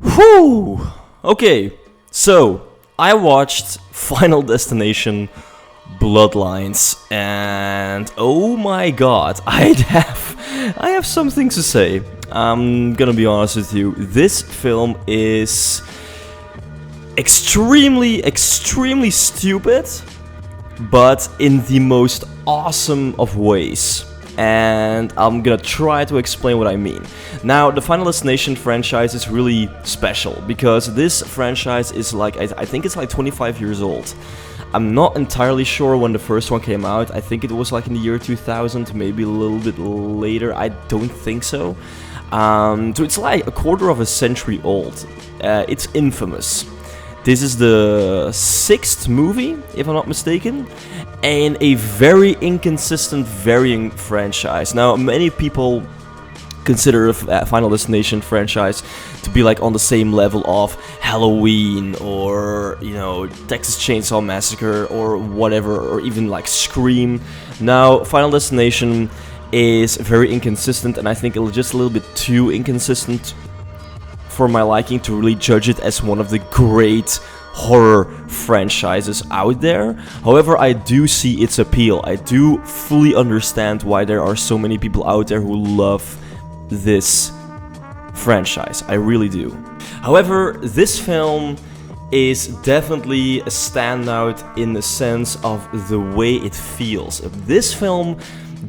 Whew! Okay, so I watched Final Destination Bloodlines, and oh my god, I have something to say. I'm gonna be honest with you. This film is extremely stupid, but in the most awesome of ways. And I'm gonna try to explain what I mean. Now, the Final Destination franchise is really special because this franchise is like, I think it's like 25 years old. I'm not entirely sure when the first one came out. I think it was like in the year 2000, maybe a little bit later. I don't think so. So it's like a quarter of a century old. It's infamous. This is the 6th movie, if I'm not mistaken, and a very inconsistent, varying franchise. Now, many people consider a Final Destination franchise to be like on the same level of Halloween or, you know, Texas Chainsaw Massacre or whatever, or even like Scream. Now, Final Destination is very inconsistent, and I think it's just a little bit too inconsistent for my liking to really judge it as one of the great horror franchises out there. However, I do see its appeal. I do fully understand why there are so many people out there who love this franchise. I really do. However, this film is definitely a standout in the sense of the way it feels. This film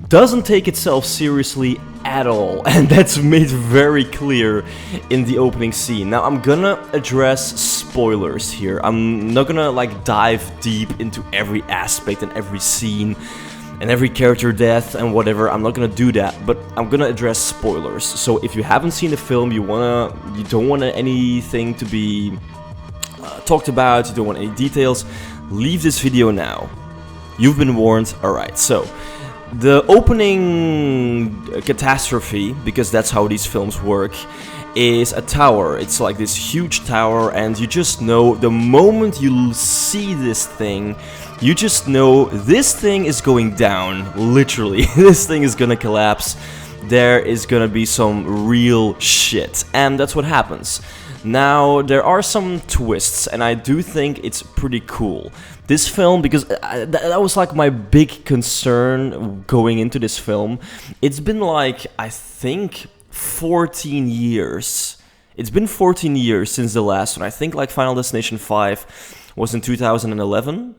doesn't take itself seriously at all, and that's made very clear in the opening scene. Now, I'm gonna address spoilers here. I'm not gonna like dive deep into every aspect and every scene and every character death and whatever. I'm not gonna do that, but I'm gonna address spoilers. So if you haven't seen the film, you don't want anything to be talked about, you don't want any details, leave this video now. You've been warned. Alright, so the opening catastrophe, because that's how these films work, is a tower. It's like this huge tower, and you just know the moment you see this thing, you just know this thing is going down, literally. This thing is gonna collapse. There is gonna be some real shit, and that's what happens. Now, there are some twists, and I do think it's pretty cool. This film, because that was like my big concern going into this film. It's been like, I think, 14 years. It's been 14 years since the last one. I think like Final Destination 5 was in 2011.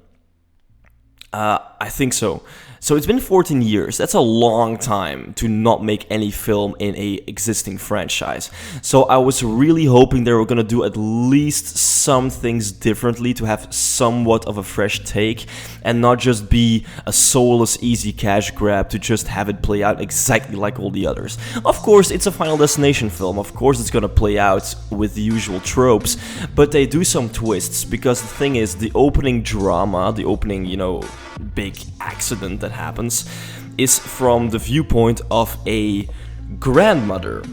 I think so. So it's been 14 years. That's a long time to not make any film in a existing franchise. So I was really hoping they were gonna do at least some things differently to have somewhat of a fresh take and not just be a soulless, easy cash grab to just have it play out exactly like all the others. Of course, it's a Final Destination film. Of course, it's gonna play out with the usual tropes, but they do some twists because the thing is, the opening drama, the opening, you know, big accident that happens is from the viewpoint of a grandmother,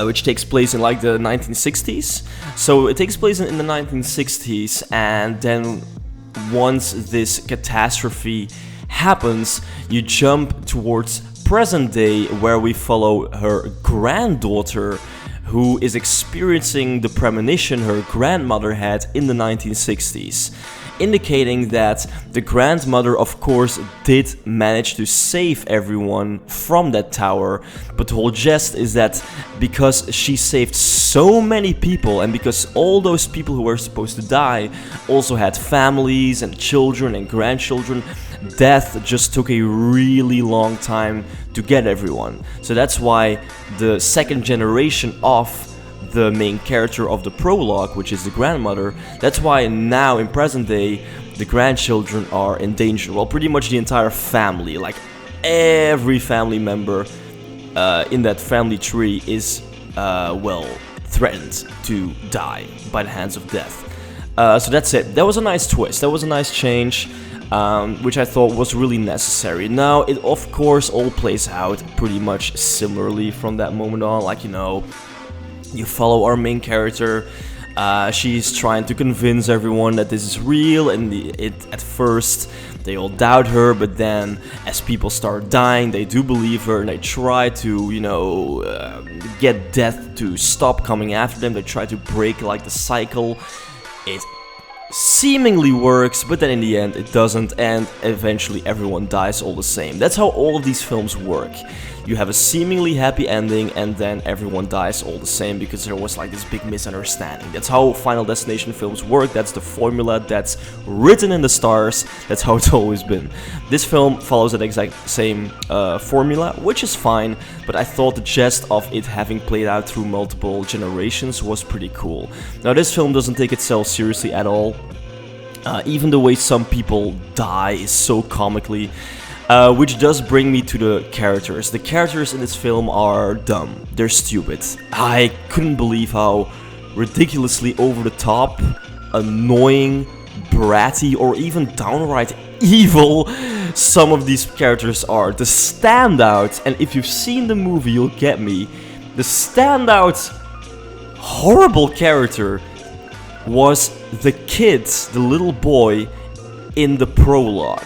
which takes place in like the 1960s. So it takes place in the 1960s, and then once this catastrophe happens, you jump towards present day, where we follow her granddaughter, who is experiencing the premonition her grandmother had in the 1960s. Indicating that the grandmother, of course, did manage to save everyone from that tower, but the whole gist is that because she saved so many people, and because all those people who were supposed to die also had families and children and grandchildren, death just took a really long time to get everyone. So that's why the second generation of the main character of the prologue, which is the grandmother, that's why now in present day the grandchildren are in danger. Well, pretty much the entire family, like every family member in that family tree is well, threatened to die by the hands of death. So that's it. That was a nice twist. That was a nice change, which I thought was really necessary. Now, it of course all plays out pretty much similarly from that moment on. Like, you know, you follow our main character She's trying to convince everyone that this is real, and at first they all doubt her, but then as people start dying, they do believe her, and they try to, get death to stop coming after them. They try to break like the cycle. It seemingly works, but then in the end it doesn't, and eventually everyone dies all the same. That's how all of these films work. You have a seemingly happy ending, and then everyone dies all the same because there was like this big misunderstanding. That's how Final Destination films work. That's the formula that's written in the stars. That's how it's always been. This film follows that exact same formula, which is fine, but I thought the gist of it having played out through multiple generations was pretty cool. Now, this film doesn't take itself seriously at all. Even the way some people die is so comically. Which does bring me to the characters. The characters in this film are dumb. They're stupid. I couldn't believe how ridiculously over the top, annoying, bratty, or even downright evil some of these characters are. The standout, and if you've seen the movie you'll get me, the standout horrible character was the kid, the little boy in the prologue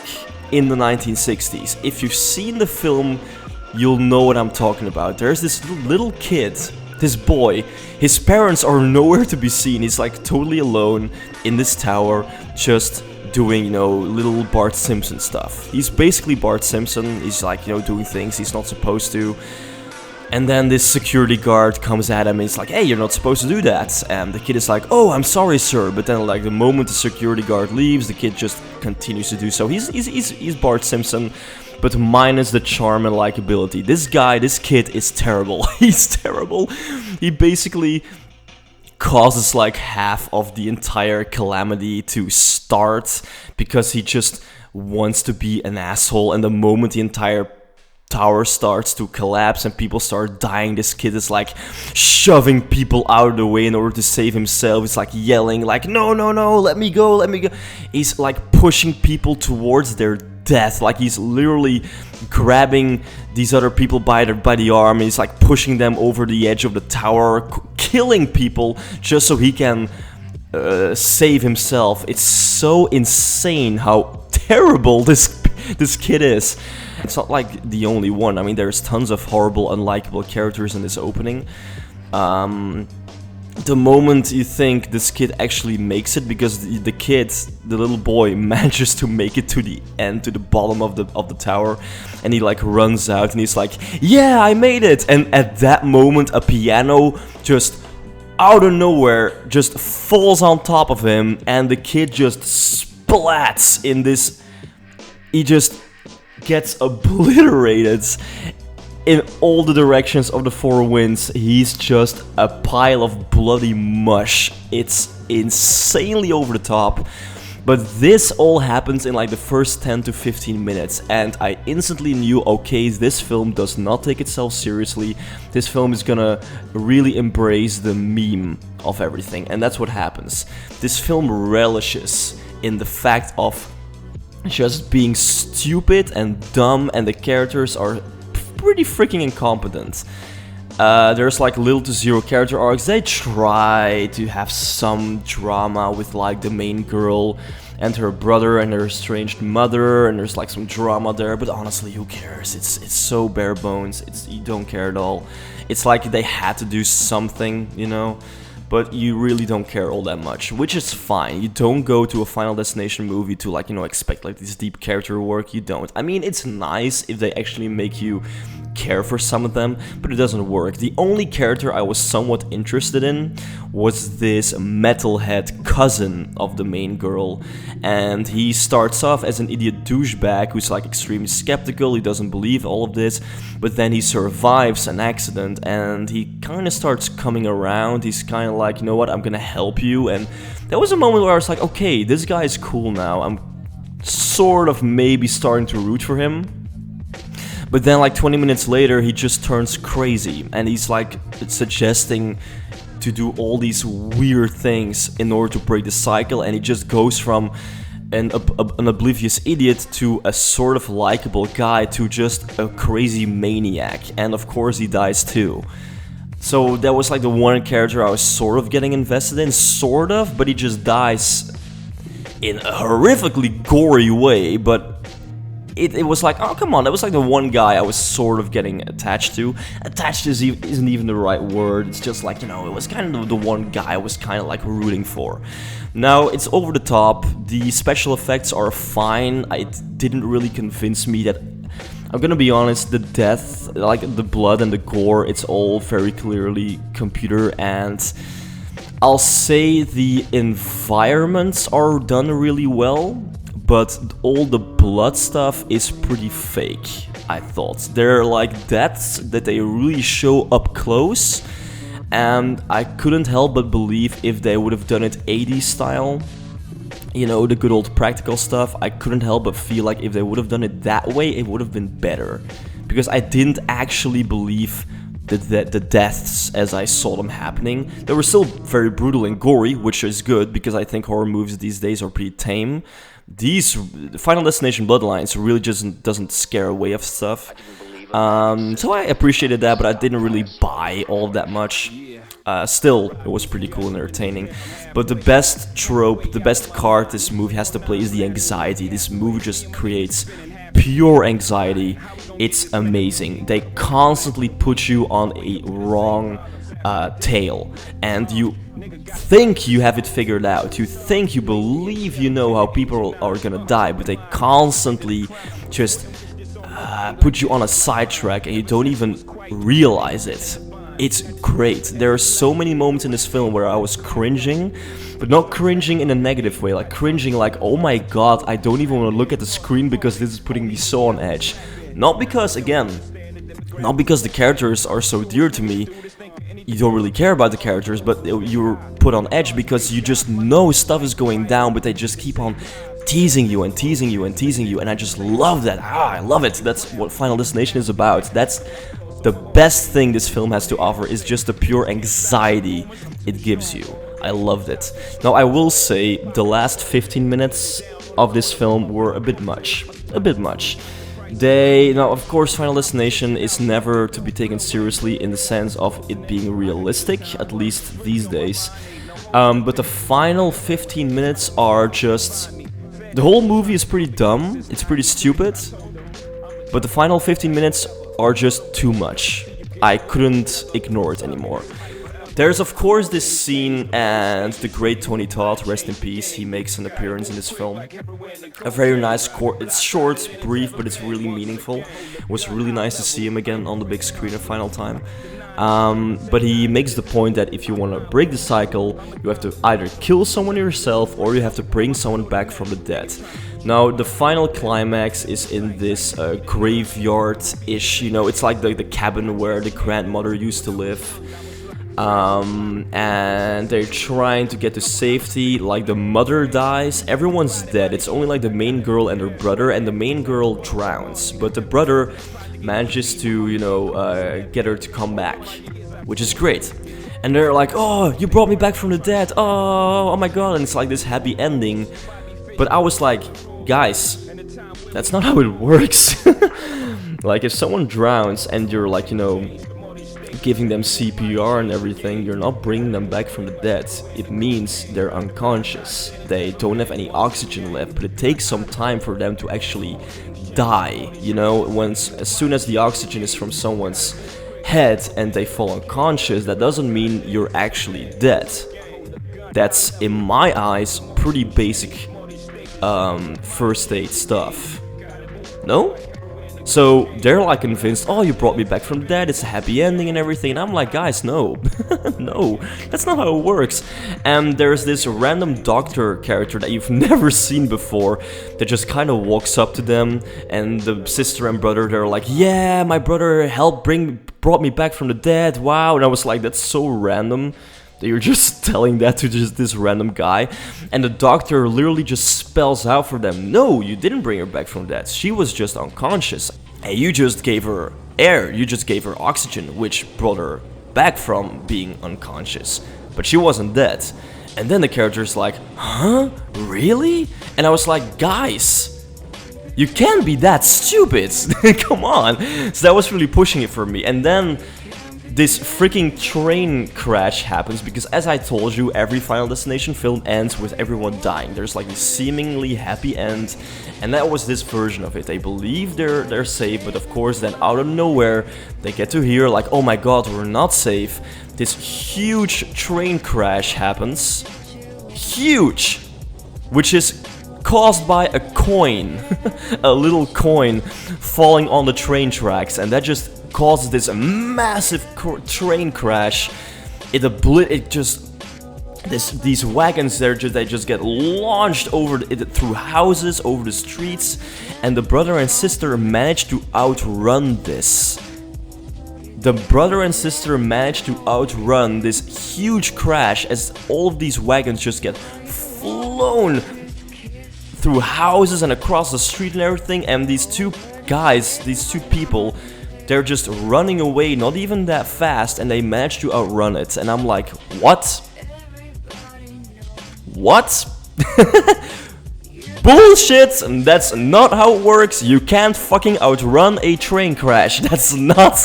in the 1960s. If you've seen the film, you'll know what I'm talking about. There's this little kid, this boy, his parents are nowhere to be seen. He's like totally alone in this tower, just doing, little Bart Simpson stuff. He's basically Bart Simpson. He's like, doing things he's not supposed to. And then this security guard comes at him and he's like, hey, you're not supposed to do that. And the kid is like, oh, I'm sorry, sir. But then, like, the moment the security guard leaves, the kid just continues to do so. He's Bart Simpson, but minus the charm and likability. This kid is terrible. He's terrible. He basically causes, like, half of the entire calamity to start because he just wants to be an asshole. And the moment the entire tower starts to collapse and people start dying, this kid is like shoving people out of the way in order to save himself. He's like yelling like, no, let me go. He's like pushing people towards their death. Like he's literally grabbing these other people by the arm, and he's like pushing them over the edge of the tower, killing people just so he can save himself. It's so insane how terrible this kid is. It's not like the only one. I mean, there's tons of horrible, unlikable characters in this opening. The moment you think this kid actually makes it, because the kid, the little boy, manages to make it to the end, to the bottom of the tower, and he like runs out and he's like, yeah, I made it! And at that moment, a piano just out of nowhere just falls on top of him, and the kid just splats in this. He just gets obliterated in all the directions of the four winds. He's just a pile of bloody mush. It's insanely over the top. But this all happens in like the first 10 to 15 minutes, and I instantly knew, okay, this film does not take itself seriously. This film is gonna really embrace the meme of everything, and that's what happens. This film relishes in the fact of just being stupid and dumb, and the characters are pretty freaking incompetent. There's like little to zero character arcs. They try to have some drama with like the main girl and her brother and her estranged mother, and there's like some drama there, but honestly, who cares? It's so bare bones. You don't care at all. It's like they had to do something, but you really don't care all that much, which is fine. You don't go to a Final Destination movie to like, expect like this deep character work. You don't. I mean, it's nice if they actually make you care for some of them, but it doesn't work. The only character I was somewhat interested in was this metalhead cousin of the main girl, and he starts off as an idiot douchebag who's like extremely skeptical. He doesn't believe all of this, but then he survives an accident and he kind of starts coming around. He's kind of like, you know what, I'm gonna help you. And there was a moment where I was like, okay, this guy is cool now. I'm sort of maybe starting to root for him. But then like 20 minutes later, he just turns crazy, and he's like suggesting to do all these weird things in order to break the cycle, and he just goes from an oblivious idiot to a sort of likable guy to just a crazy maniac, and of course he dies too. So that was like the one character I was sort of getting invested in, sort of, but he just dies in a horrifically gory way, but it was like, oh come on, that was like the one guy I was sort of getting attached to. Attached isn't even the right word, it's just like, you know, it was kind of the one guy I was kind of like rooting for. Now, it's over the top, the special effects are fine, it didn't really convince me that, I'm gonna be honest, the death, like the blood and the gore, it's all very clearly computer, and I'll say the environments are done really well, but all the blood stuff is pretty fake, I thought. They're like deaths that they really show up close, and I couldn't help but believe if they would have done it 80s style, you know, the good old practical stuff, I couldn't help but feel like if they would have done it that way, it would have been better. Because I didn't actually believe the deaths as I saw them happening. They were still very brutal and gory, which is good, because I think horror movies these days are pretty tame. These Final Destination Bloodlines really just doesn't scare away of stuff. So I appreciated that, but I didn't really buy all that much. Still, it was pretty cool and entertaining. But the best trope, the best card this movie has to play is the anxiety. This movie just creates pure anxiety. It's amazing. They constantly put you on a wrong tail, and you think you have it figured out. You think you believe you know how people are gonna die, but they constantly just put you on a sidetrack and you don't even realize it. It's great. There are so many moments in this film where I was cringing, but not cringing in a negative way, like cringing like, oh my god, I don't even want to look at the screen because this is putting me so on edge. Not because, again, not because the characters are so dear to me, you don't really care about the characters, but you're put on edge because you just know stuff is going down, but they just keep on teasing you and teasing you and teasing you, and I just love that. I love it. That's what Final Destination is about. That's the best thing this film has to offer, is just the pure anxiety it gives you. I loved it. Now, I will say the last 15 minutes of this film were a bit much. A bit much. Now, of course, Final Destination is never to be taken seriously in the sense of it being realistic, at least these days. But the final 15 minutes are just... The whole movie is pretty dumb, it's pretty stupid, but the final 15 minutes are just too much. I couldn't ignore it anymore. There's of course this scene, and the great Tony Todd, rest in peace, he makes an appearance in this film. A very nice it's short, brief, but it's really meaningful. It was really nice to see him again on the big screen a final time. But he makes the point that if you want to break the cycle, you have to either kill someone yourself or you have to bring someone back from the dead. Now, the final climax is in this graveyard-ish, you know, it's like the cabin where the grandmother used to live. And they're trying to get to safety, like the mother dies, everyone's dead, it's only like the main girl and her brother, and the main girl drowns, but the brother manages to, you know, get her to come back, which is great. And they're like, oh, you brought me back from the dead, oh my god, and it's like this happy ending. But I was like, guys, that's not how it works. Like, if someone drowns and you're like, you know, giving them CPR and everything, you're not bringing them back from the dead. It means they're unconscious. They don't have any oxygen left, but it takes some time for them to actually die, you know? As soon as the oxygen is from someone's head and they fall unconscious, that doesn't mean you're actually dead. That's, in my eyes, pretty basic first aid stuff. No? So they're like convinced, oh, you brought me back from the dead, it's a happy ending and everything. And I'm like, guys, no, no, that's not how it works. And there's this random doctor character that you've never seen before that just kind of walks up to them, and the sister and brother, they're like, yeah, my brother brought me back from the dead, wow. And I was like, that's so random that you're just telling that to just this random guy. And the doctor literally just spells out for them, no, you didn't bring her back from that, she was just unconscious, and you just gave her air, you just gave her oxygen, which brought her back from being unconscious, but she wasn't dead. And then the character's like, huh, really? And I was like, guys, you can't be that stupid. Come on. So that was really pushing it for me. And then this freaking train crash happens, because as I told you, every Final Destination film ends with everyone dying. There's like this seemingly happy end, and that was this version of it. They believe they're safe, but of course then out of nowhere they get to hear like, oh my god, we're not safe. This huge train crash happens. Huge! Which is caused by a coin. A little coin falling on the train tracks, and that just causes this massive train crash. These wagons they just get launched over through houses, over the streets, and the brother and sister manage to outrun this. The brother and sister managed to outrun this huge crash as all of these wagons just get flown through houses and across the street and everything, and these two guys, these two people, they're just running away, not even that fast, and they manage to outrun it. And I'm like, what? What? Bullshit! And that's not how it works. You can't fucking outrun a train crash. That's not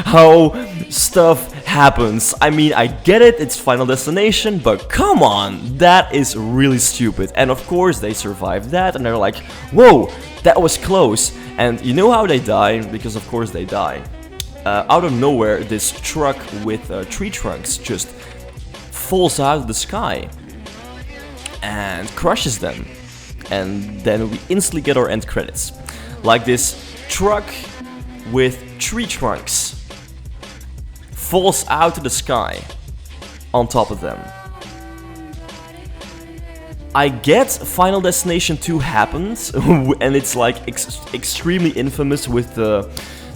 how stuff happens. I mean, I get it, it's Final Destination, but come on, that is really stupid. And of course, they survive that, and they're like, whoa, that was close. And you know how they die? Because of course they die. Out of nowhere, this truck with tree trunks just falls out of the sky and crushes them. And then we instantly get our end credits. Like this truck with tree trunks falls out of the sky on top of them. I get Final Destination 2 happens, and it's like extremely infamous with the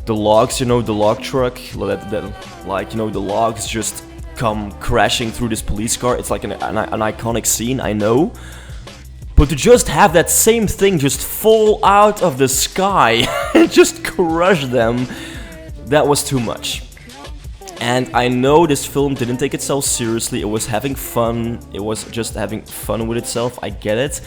logs, you know, the log truck, like, you know, the logs just come crashing through this police car. It's like an iconic scene, I know. But to just have that same thing just fall out of the sky and just crush them, that was too much. And I know this film didn't take itself seriously, it was having fun, it was just having fun with itself, I get it.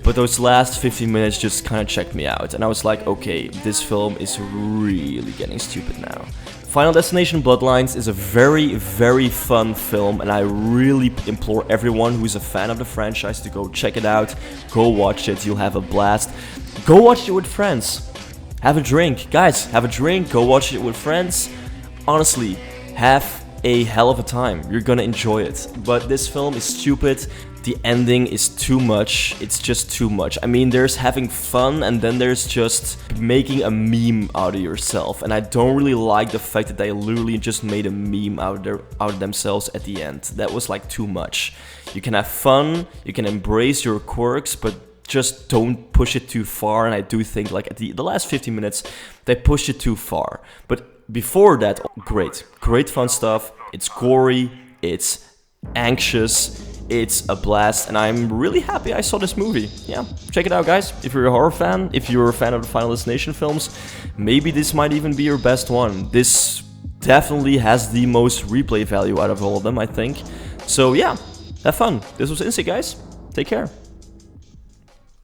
But those last 15 minutes just kind of checked me out, and I was like, okay, this film is really getting stupid now. Final Destination Bloodlines is a very, very fun film, and I really implore everyone who's a fan of the franchise to go check it out, go watch it, you'll have a blast. Go watch it with friends, have a drink, guys, have a drink, go watch it with friends. Honestly, have a hell of a time, you're gonna enjoy it. But this film is stupid, the ending is too much, it's just too much. I mean, there's having fun and then there's just making a meme out of yourself. And I don't really like the fact that they literally just made a meme out of themselves at the end. That was like too much. You can have fun, you can embrace your quirks, but just don't push it too far. And I do think like at the last 15 minutes, they pushed it too far. But before that, great fun stuff. It's gory, it's anxious, it's a blast, and I'm really happy I saw this movie. Yeah, check it out, guys. If you're a horror fan, if you're a fan of the Final Destination films, maybe this might even be your best one. This definitely has the most replay value out of all of them, I think. So yeah, have fun. This was Instinct, guys. Take care.